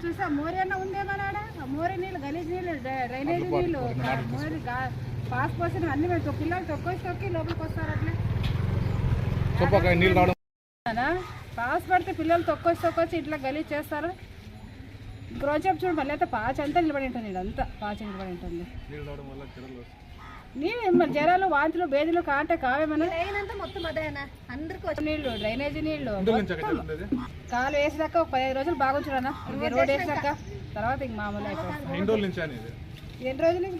చూసా మోరీ అన్న ఉందేమన్నాడా మోరీ నీళ్ళు గలీజ్ నీళ్ళు డ్రైనేజ్ నీళ్ళు మోరీ పాస్ పోసిన అన్ని పిల్లలు తొక్కి లోపలికి వస్తారు అట్లా పాస్ పడితే పిల్లలు తొక్కొచ్చి ఇట్లా గలీజ్ చేస్తారు. రోజు చూడు మళ్ళీ అయితే పాచి అంతా నిలబడి ఉంటుంది, ఇదంతా పాచి నిలబడి ఉంటుంది. నీళ్ళు జ్వరాలు వాంతులు బేదీలు కాంటే కావేమన్నా మొత్తం అదేనా అందరికి నీళ్ళు డ్రైనేజీ నీళ్ళు కాలు వేసాక ఒక 15 రోజులు బాగుంచుడన్నా రోడ్ వేసాక తర్వాత ఇంక మామూలు అయిపోయింది. ఎన్ని రోజుల నుంచి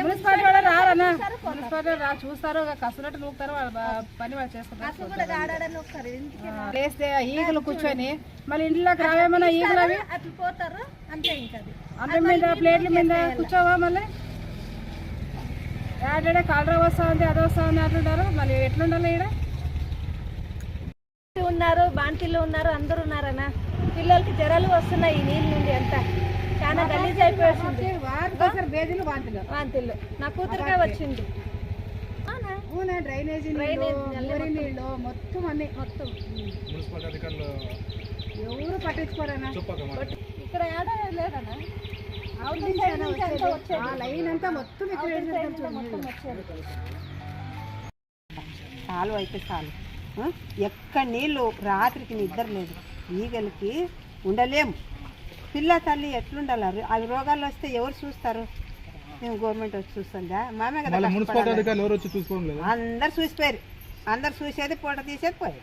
మున్సిపాలిటీ వాడు రారన్నా, మున్సిపాలిటీ చూస్తారు కసునట్టు నూకుతారు, వాళ్ళ పని వాళ్ళు చేసుకుంటారు. లేస్తే ఈగలు కూర్చొని మళ్ళీ ఇంట్లోకి రావేమన్నా ఈగలు అవి అట్లా పోతారు అంతే. ఇంకా అన్నం మీద ప్లేట్ల మీద కూర్చోవా మళ్ళీ ఏడాడే కాలరా వస్తా ఉంది అది వస్తా ఉంది అంటుంటారు. మళ్ళీ ఎట్లుండాలి ఇక్కడ ఉన్నారు, బాంటీలు ఉన్నారు, అందరు ఉన్నారన్నా. పిల్లలకి జ్వరాలు వస్తున్నాయి ఈ నీళ్ళ నుండి అంతా చాలా గలీజ్ అయిపోయింది. వాంతులు నా కూతురుగా వచ్చింది. డ్రైనేజీ నీళ్ళు మొత్తం అన్ని మొత్తం ఎవరు పట్టించుకోరన్నా. ఇక్కడ ఏడా లేదన్నా, లైన్ అంతా మొత్తం చాలు అయితే చాలు. ఎక్కడ నీళ్ళు రాత్రికి నిద్ర లేదు, ఈగలకి ఉండలేము. పిల్ల తల్లి ఎట్లుండాలి? అవి రోగాలు వస్తే ఎవరు చూస్తారు? మేము గవర్నమెంట్ వచ్చి చూస్తుందా? మామే కదా అందరు చూసిపోయారు. అందరు చూసేది పూట తీసేది పోయారు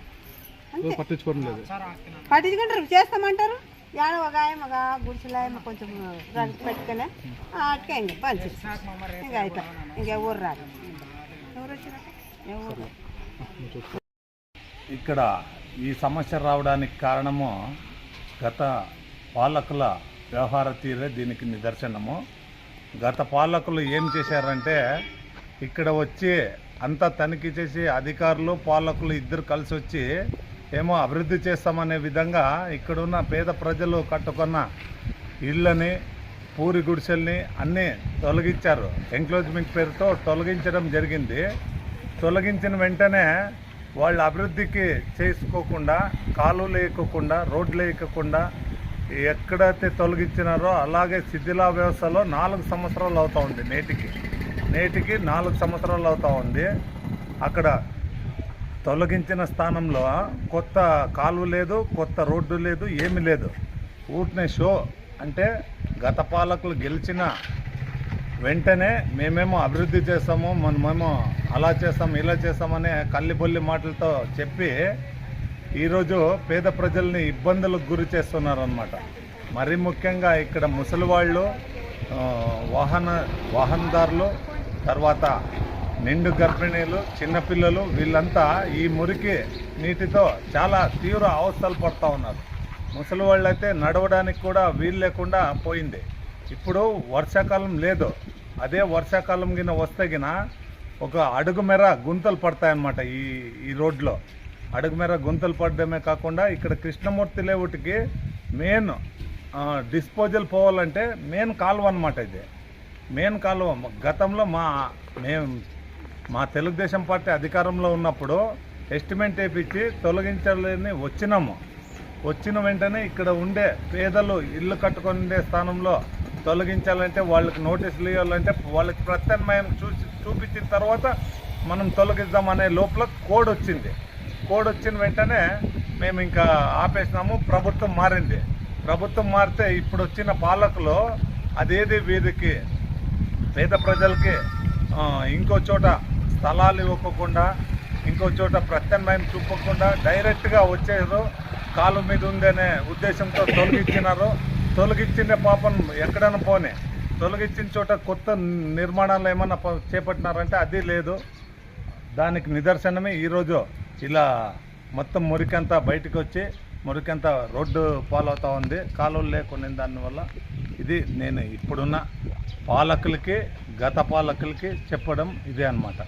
అంతే. పట్టించుకుంటారు, చేస్తామంటారు. యాడ ఒక ఆయన ఒక గుడిసెలాయమ కొంచెం పెట్టుకునే అటుకే ఇంక పంచి ఇంకా అయితే ఇంకెవరు రాదు. ఎవరు వచ్చినాక ఎవరు ఇక్కడ ఈ సమస్య రావడానికి కారణము గత పాలకుల వ్యవహార తీరే దీనికి నిదర్శనము. గత పాలకులు ఏం చేశారంటే ఇక్కడ వచ్చి అంతా తనిఖీ చేసి అధికారులు పాలకులు ఇద్దరు కలిసి వచ్చి ఏమో అభివృద్ధి చేస్తామనే విధంగా ఇక్కడున్న పేద ప్రజలు కట్టుకున్న ఇళ్ళని పూరి గుడిసెల్ని అన్నీ తొలగించారు. ఎంక్లోజ్మెంట్ పేరుతో తొలగించడం జరిగింది. తొలగించిన వెంటనే వాళ్ళు అభివృద్ధికి చేసుకోకుండా, కాలువలు వేయకుండా, రోడ్లు వేయకుండా ఎక్కడైతే తొలగించినారో అలాగే శిథిలా వ్యవస్థలో 4 సంవత్సరాలు అవుతూ ఉంది. నేటికి 4 సంవత్సరాలు అవుతూ ఉంది. అక్కడ తొలగించిన స్థానంలో కొత్త కాలువ లేదు, కొత్త రోడ్డు లేదు, ఏమీ లేదు. ఊరినే షో. అంటే గత పాలకులు గెలిచిన వెంటనే మేమేమో అభివృద్ధి చేస్తాము, మనమేమో అలా చేస్తాము ఇలా చేస్తామనే కల్లిబొల్లి మాటలతో చెప్పి ఈరోజు పేద ప్రజల్ని ఇబ్బందులకు గురి చేస్తున్నారన్నమాట. మరీ ముఖ్యంగా ఇక్కడ ముసలివాళ్ళు, వాహనదారులు, తర్వాత నిండు గర్భిణీలు, చిన్నపిల్లలు వీళ్ళంతా ఈ మురికి నీటితో చాలా తీవ్ర అవస్థలు పడుతూ ఉన్నారు. ముసలి వాళ్ళు అయితే నడవడానికి కూడా వీలు లేకుండా పోయింది. ఇప్పుడు వర్షాకాలం లేదు, అదే వర్షాకాలం గిన వస్తే గిన ఒక అడుగు మేర గుంతలు పడతాయన్నమాట. ఈ రోడ్లో అడుగు మేర గుంతలు పడడమే కాకుండా ఇక్కడ కృష్ణమూర్తి లేఅవుట్కి మెయిన్ డిస్పోజల్ పోవాలంటే మెయిన్ కాలువ అన్నమాట. ఇది మెయిన్ కాలువ. గతంలో మా తెలుగుదేశం పార్టీ అధికారంలో ఉన్నప్పుడు ఎస్టిమేట్ వేయించి తొలగించాలని వచ్చిన వెంటనే ఇక్కడ ఉండే పేదలు ఇల్లు కట్టుకొని ఉండే స్థానంలో తొలగించాలంటే వాళ్ళకి నోటీసులు ఇవ్వాలంటే వాళ్ళకి ప్రత్యామ్నాయం చూపించిన తర్వాత మనం తొలగిద్దామనే లోపల కోడ్ వచ్చింది. కోడ్ వచ్చిన వెంటనే మేము ఇంకా ఆపేసినాము. ప్రభుత్వం మారింది. ప్రభుత్వం మారితే ఇప్పుడు వచ్చిన పాలకులు అదేది వీరికి పేద ప్రజలకి ఇంకో చోట స్థలాలు ఇవ్వకుండా, ఇంకో చోట ప్రత్యామ్నాయం చూపకుండా డైరెక్ట్గా వచ్చేదో కాలు మీద ఉందనే ఉద్దేశంతో తొలగించినారు. తొలగించిన పాపం ఎక్కడైనా పోనీ, తొలగించిన చోట కొత్త నిర్మాణాలు ఏమన్నా చేపట్టినారంటే అది లేదు. దానికి నిదర్శనమే ఈరోజు ఇలా మొత్తం మురికంతా బయటకు వచ్చి మురికంతా రోడ్డు పాలవుతూ ఉంది, కాలువలు లేకుండా. దానివల్ల ఇది నేను ఇప్పుడున్న పాలకులకి, గత పాలకులకి చెప్పడం ఇదే అన్నమాట.